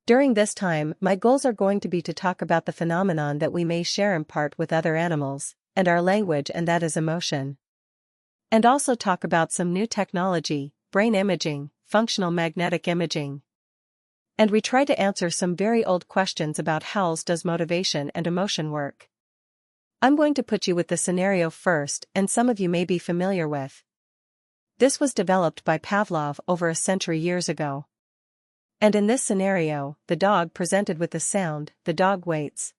During this time, my goals are going to be to talk about the phenomenon that we may share in part with other animals, and our language, and that is emotion. And also talk about some new technology, brain imaging, functional magnetic imaging. And we try to answer some very old questions about how does motivation and emotion work. I'm going to put you with the scenario first, and some of you may be familiar with. This was developed by Pavlov over a century years ago. And in this scenario, the dog presented with the sound, the dog waits.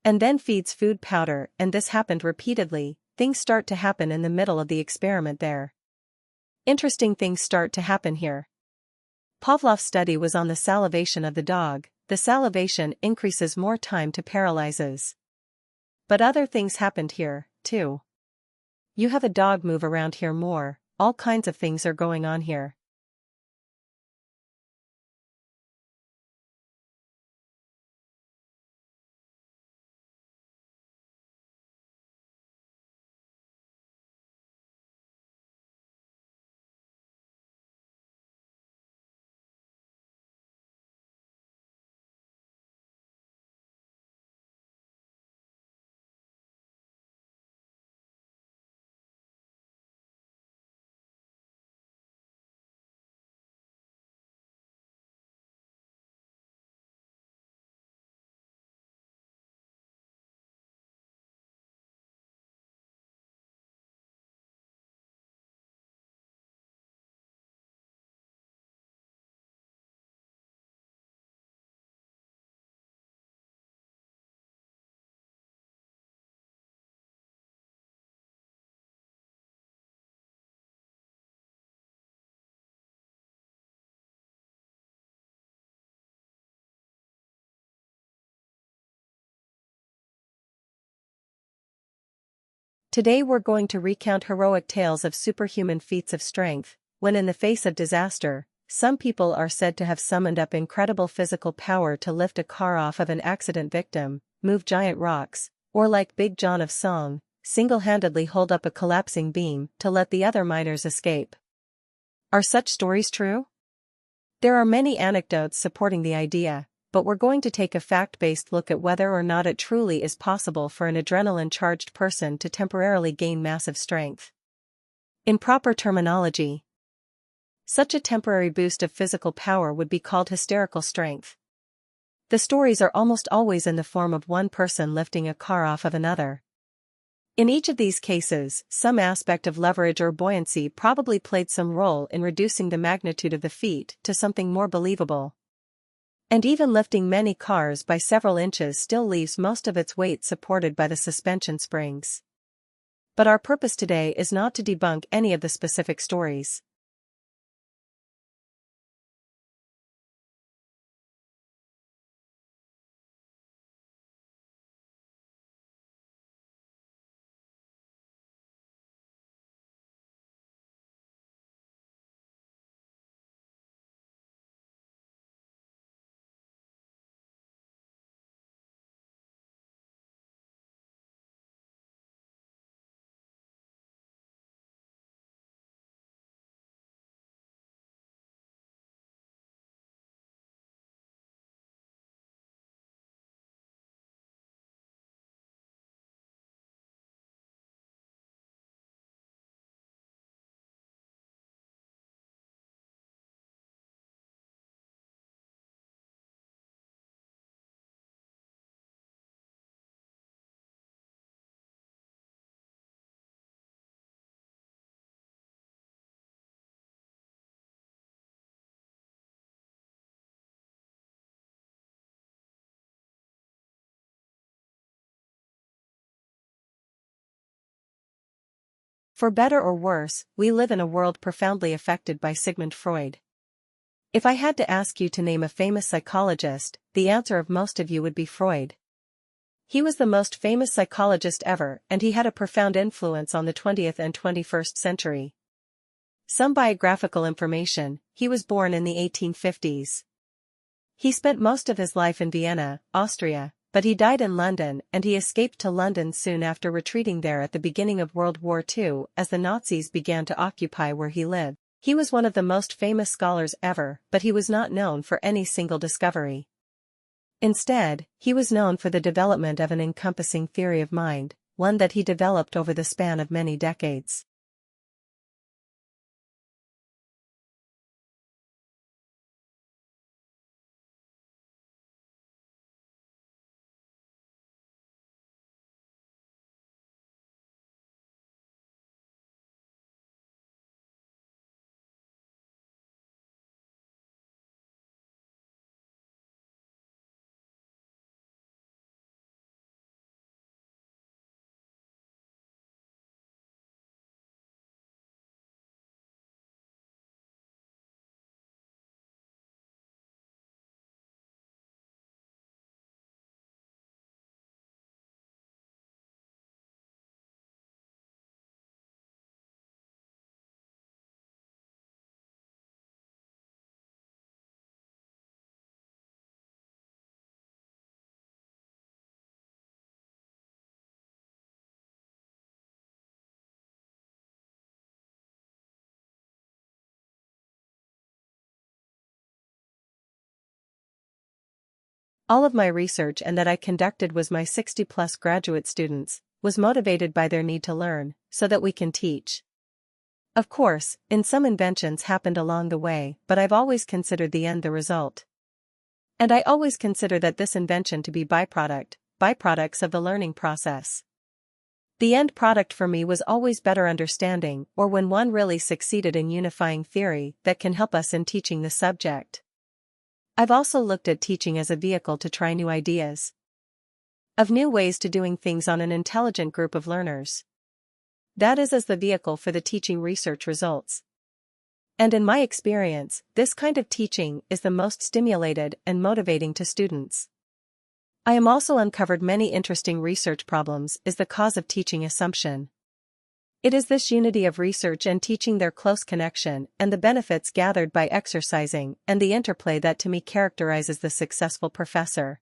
And then feeds food powder, and this happened repeatedly. Things start to happen in the middle of the experiment there. Interesting things start to happen here. Pavlov's study was on the salivation of the dog. The salivation increases more time to paralyzes. But other things happened here, too. You have a dog move around here more, all kinds of things are going on here. Today we're going to recount heroic tales of superhuman feats of strength, when in the face of disaster, some people are said to have summoned up incredible physical power to lift a car off of an accident victim, move giant rocks, or like Big John of Song, single-handedly hold up a collapsing beam to let the other miners escape. Are such stories true? There are many anecdotes supporting the idea, but we're going to take a fact-based look at whether or not it truly is possible for an adrenaline-charged person to temporarily gain massive strength. In proper terminology, such a temporary boost of physical power would be called hysterical strength. The stories are almost always in the form of one person lifting a car off of another. In each of these cases, some aspect of leverage or buoyancy probably played some role in reducing the magnitude of the feat to something more believable. And even lifting many cars by several inches still leaves most of its weight supported by the suspension springs. But our purpose today is not to debunk any of the specific stories. For better or worse, we live in a world profoundly affected by Sigmund Freud. If I had to ask you to name a famous psychologist, the answer of most of you would be Freud. He was the most famous psychologist ever, and he had a profound influence on the 20th and 21st century. Some biographical information: he was born in the 1850s. He spent most of his life in Vienna, Austria, but he died in London, and he escaped to London soon after retreating there at the beginning of World War II as the Nazis began to occupy where he lived. He was one of the most famous scholars ever, but he was not known for any single discovery. Instead, he was known for the development of an encompassing theory of mind, one that he developed over the span of many decades. All of my research and that I conducted was my 60-plus graduate students, was motivated by their need to learn, so that we can teach. Of course, some inventions happened along the way, but I've always considered the end the result. And I always consider that this invention to be byproducts of the learning process. The end product for me was always better understanding, or when one really succeeded in unifying theory that can help us in teaching the subject. I've also looked at teaching as a vehicle to try new ideas of new ways to doing things on an intelligent group of learners. That is as the vehicle for the teaching research results. And in my experience, this kind of teaching is the most stimulated and motivating to students. I am also uncovered many interesting research problems is the cause of teaching assumption. It is this unity of research and teaching, their close connection, and the benefits gathered by exercising, and the interplay that to me characterizes the successful professor.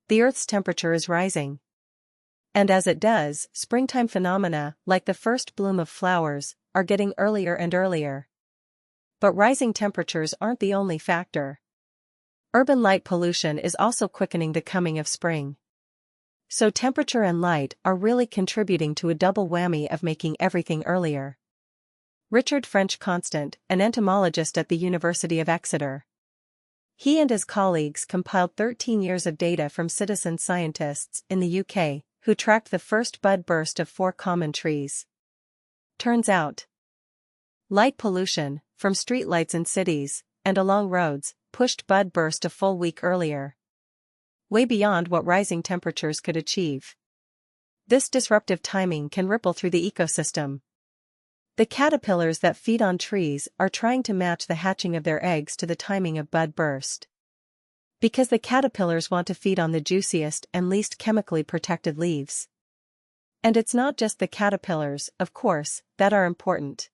The Earth's temperature is rising. And as it does, springtime phenomena, like the first bloom of flowers, are getting earlier and earlier. But rising temperatures aren't the only factor. Urban light pollution is also quickening the coming of spring. So temperature and light are really contributing to a double whammy of making everything earlier. Richard French Constant, an entomologist at the University of Exeter. He and his colleagues compiled 13 years of data from citizen scientists in the UK, who tracked the first bud burst of 4 common trees. Turns out, light pollution, from streetlights in cities, and along roads, pushed bud burst a full week earlier. Way beyond what rising temperatures could achieve. This disruptive timing can ripple through the ecosystem. The caterpillars that feed on trees are trying to match the hatching of their eggs to the timing of bud burst. Because the caterpillars want to feed on the juiciest and least chemically protected leaves. And it's not just the caterpillars, of course, that are important.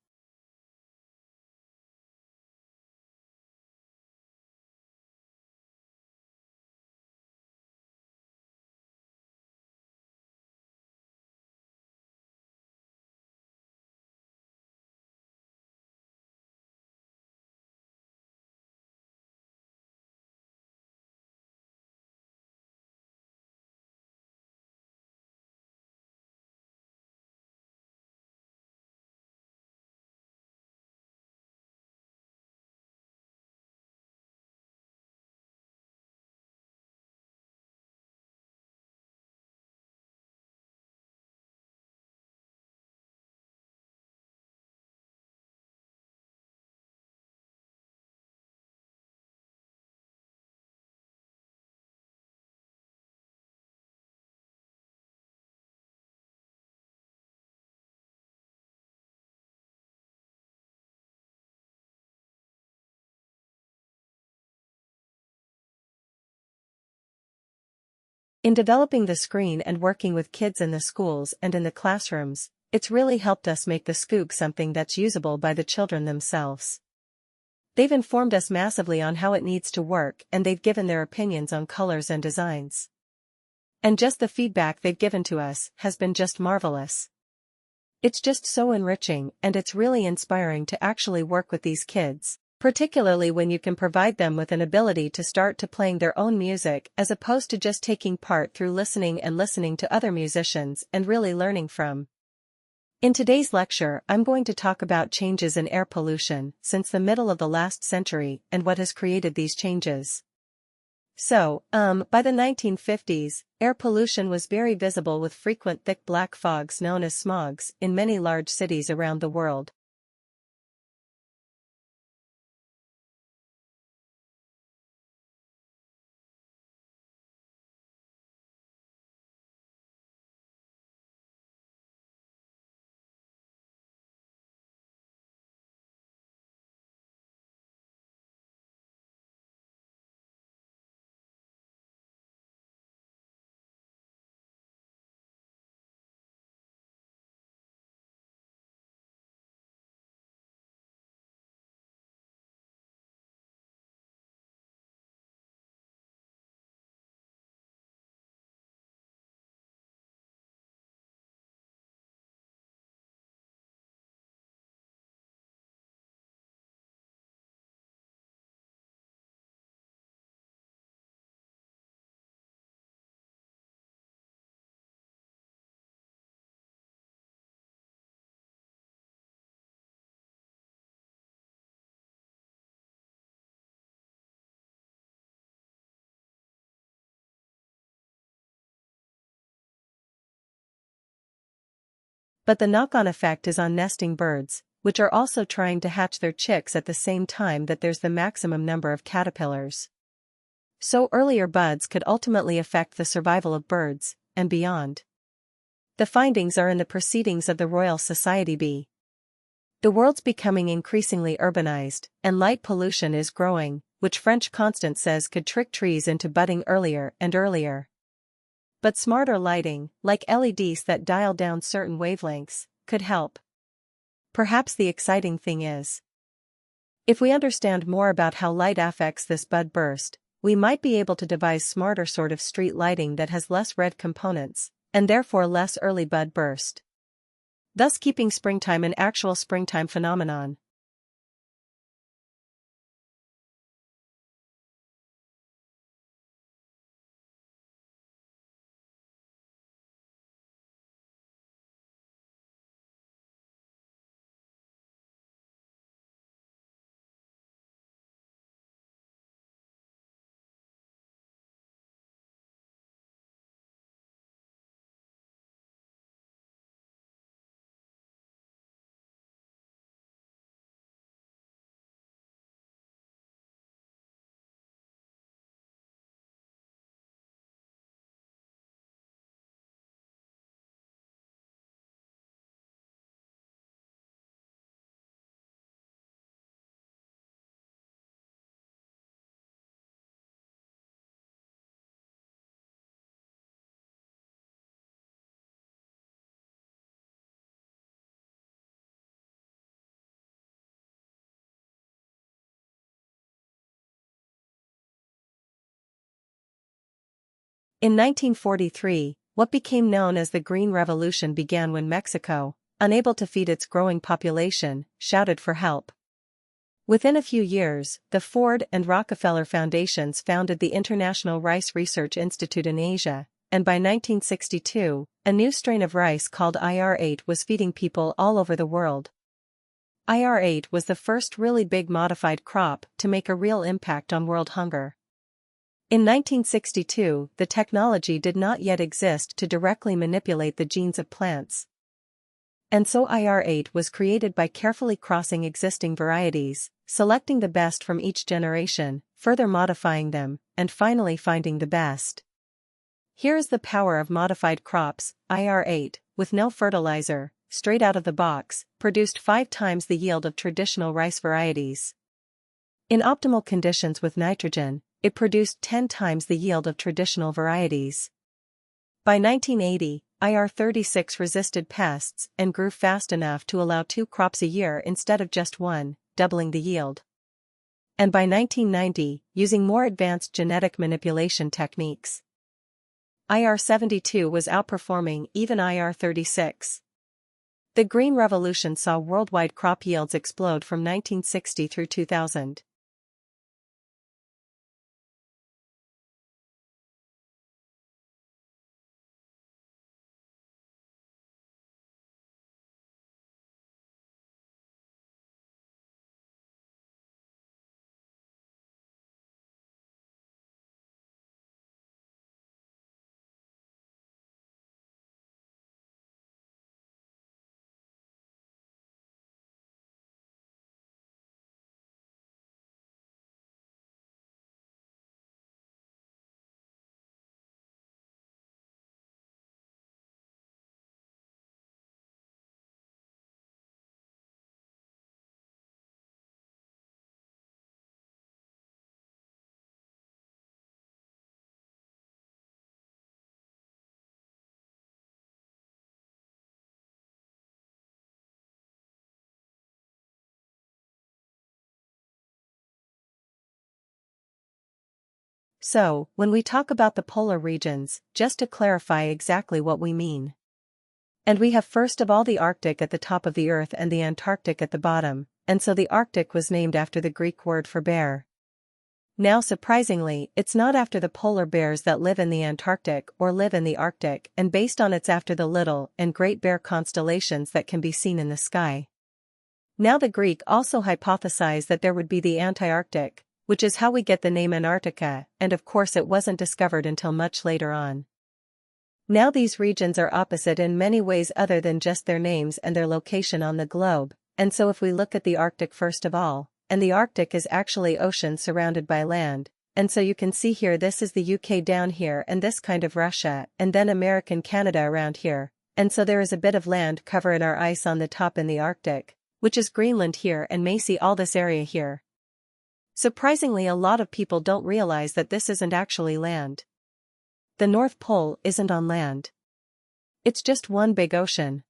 In developing the screen and working with kids in the schools and in the classrooms, it's really helped us make the Chowk something that's usable by the children themselves. They've informed us massively on how it needs to work, and they've given their opinions on colors and designs. And just the feedback they've given to us has been just marvelous. It's just so enriching, and it's really inspiring to actually work with these kids, particularly when you can provide them with an ability to start to playing their own music as opposed to just taking part through listening to other musicians and really learning from. In today's lecture, I'm going to talk about changes in air pollution since the middle of the last century and what has created these changes. So, by the 1950s, air pollution was very visible with frequent thick black fogs known as smogs in many large cities around the world. But the knock-on effect is on nesting birds, which are also trying to hatch their chicks at the same time that there's the maximum number of caterpillars. So earlier buds could ultimately affect the survival of birds, and beyond. The findings are in the Proceedings of the Royal Society B. The world's becoming increasingly urbanized, and light pollution is growing, which French Constant says could trick trees into budding earlier and earlier. But smarter lighting, like LEDs that dial down certain wavelengths, could help. Perhaps the exciting thing is, if we understand more about how light affects this bud burst, we might be able to devise smarter sort of street lighting that has less red components, and therefore less early bud burst. Thus keeping springtime an actual springtime phenomenon. In 1943, what became known as the Green Revolution began when Mexico, unable to feed its growing population, shouted for help. Within a few years, the Ford and Rockefeller Foundations founded the International Rice Research Institute in Asia, and by 1962, a new strain of rice called IR8 was feeding people all over the world. IR8 was the first really big modified crop to make a real impact on world hunger. In 1962, the technology did not yet exist to directly manipulate the genes of plants. And so IR8 was created by carefully crossing existing varieties, selecting the best from each generation, further modifying them, and finally finding the best. Here is the power of modified crops. IR8, with no fertilizer, straight out of the box, produced 5 times the yield of traditional rice varieties. In optimal conditions with nitrogen, it produced 10 times the yield of traditional varieties. By 1980, IR36 resisted pests and grew fast enough to allow 2 crops a year instead of just one, doubling the yield. And by 1990, using more advanced genetic manipulation techniques, IR72 was outperforming even IR36. The Green Revolution saw worldwide crop yields explode from 1960 through 2000. So, when we talk about the polar regions, just to clarify exactly what we mean. And we have first of all the Arctic at the top of the Earth and the Antarctic at the bottom, and so the Arctic was named after the Greek word for bear. Now surprisingly, it's not after the polar bears that live in the Antarctic or live in the Arctic, and based on it's after the Little and Great Bear constellations that can be seen in the sky. Now the Greek also hypothesized that there would be the Antarctic, which is how we get the name Antarctica, and of course it wasn't discovered until much later on. Now these regions are opposite in many ways other than just their names and their location on the globe, and so if we look at the Arctic first of all, and the Arctic is actually ocean surrounded by land, and so you can see here this is the UK down here and this kind of Russia, and then American Canada around here, and so there is a bit of land cover in our ice on the top in the Arctic, which is Greenland here and may see all this area here. Surprisingly, a lot of people don't realize that this isn't actually land. The North Pole isn't on land. It's just one big ocean.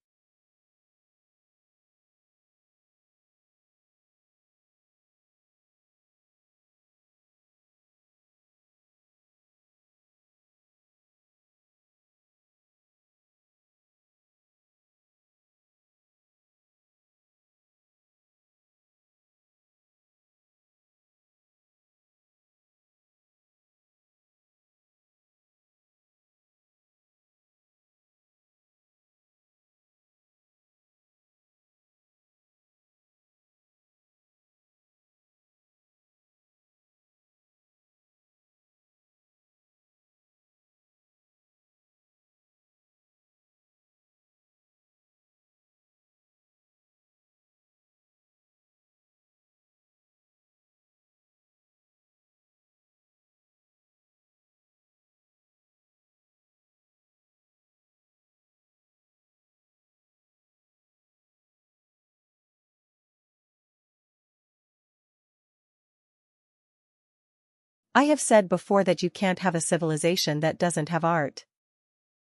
I have said before that you can't have a civilization that doesn't have art.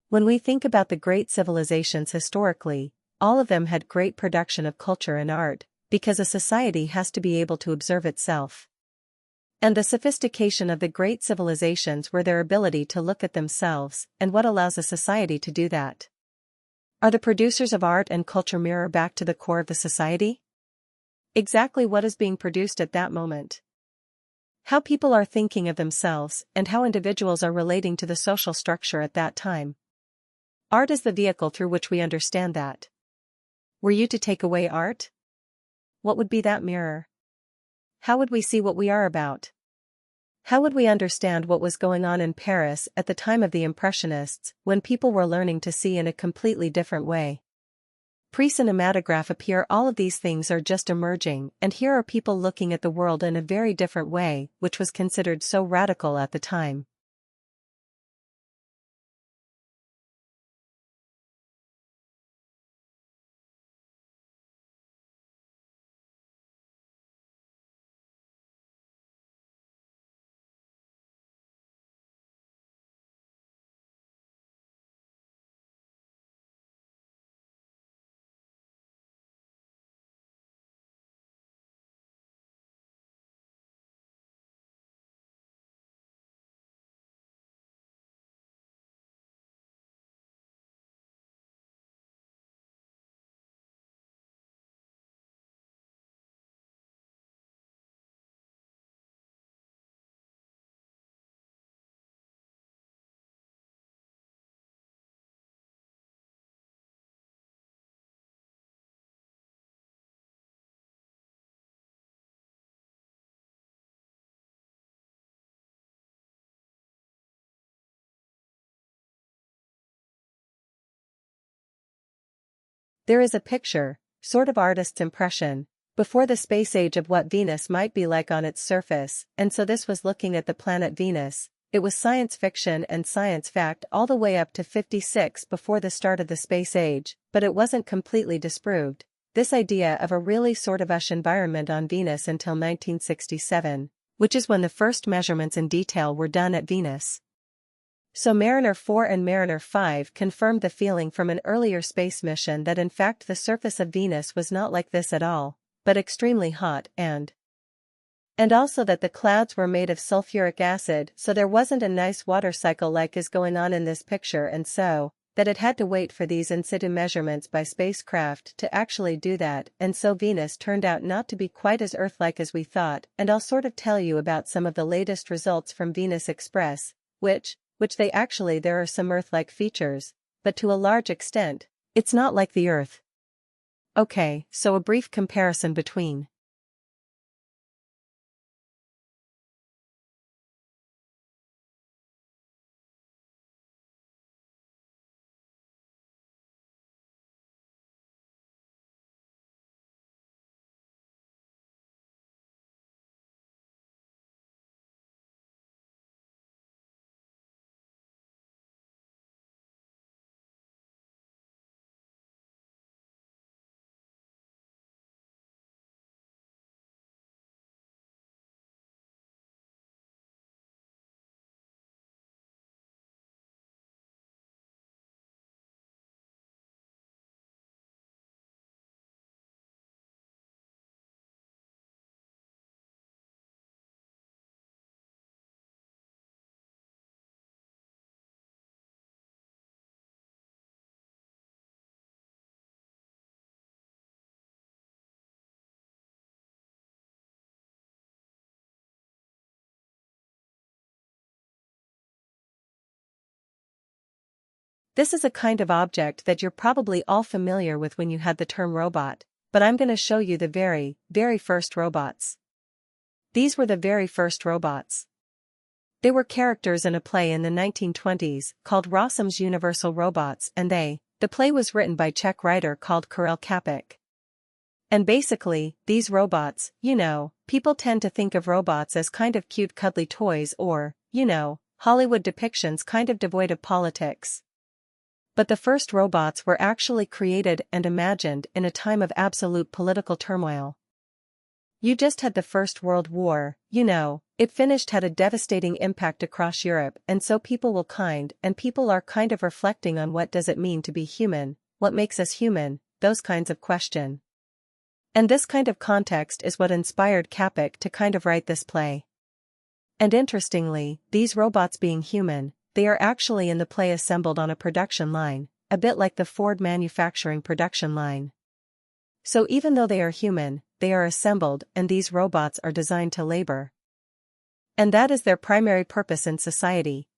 When we think about the great civilizations historically, all of them had great production of culture and art, because a society has to be able to observe itself. And the sophistication of the great civilizations were their ability to look at themselves, and what allows a society to do that. Are the producers of art and culture mirror back to the core of the society? Exactly what is being produced at that moment. How people are thinking of themselves, and how individuals are relating to the social structure at that time. Art is the vehicle through which we understand that. Were you to take away art? What would be that mirror? How would we see what we are about? How would we understand what was going on in Paris at the time of the Impressionists, when people were learning to see in a completely different way? Pre-cinematograph appear, all of these things are just emerging, and here are people looking at the world in a very different way, which was considered so radical at the time. There is a picture, sort of artist's impression, before the space age of what Venus might be like on its surface, and so this was looking at the planet Venus. It was science fiction and science fact all the way up to 56 before the start of the space age, but it wasn't completely disproved, this idea of a really sort of ush environment on Venus until 1967, which is when the first measurements in detail were done at Venus. So Mariner 4 and Mariner 5 confirmed the feeling from an earlier space mission that in fact the surface of Venus was not like this at all, but extremely hot and also that the clouds were made of sulfuric acid, so there wasn't a nice water cycle like is going on in this picture, and so that it had to wait for these in situ measurements by spacecraft to actually do that, and so Venus turned out not to be quite as Earth-like as we thought, and I'll sort of tell you about some of the latest results from Venus Express, which there are some Earth-like features, but to a large extent, it's not like the Earth. Okay, so a brief comparison between this is a kind of object that you're probably all familiar with when you had the term robot, but I'm going to show you the very, very first robots. These were the very first robots. They were characters in a play in the 1920s called Rossum's Universal Robots, and the play was written by Czech writer called Karel Čapek. And basically, these robots, people tend to think of robots as kind of cute cuddly toys or, Hollywood depictions kind of devoid of politics. But the first robots were actually created and imagined in a time of absolute political turmoil. You just had the First World War, it finished, had a devastating impact across Europe, and so people are kind of reflecting on what does it mean to be human, what makes us human, those kinds of question. And this kind of context is what inspired Čapek to kind of write this play. And interestingly, these robots being human, they are actually in the play assembled on a production line, a bit like the Ford manufacturing production line. So even though they are human, they are assembled, and these robots are designed to labor. And that is their primary purpose in society.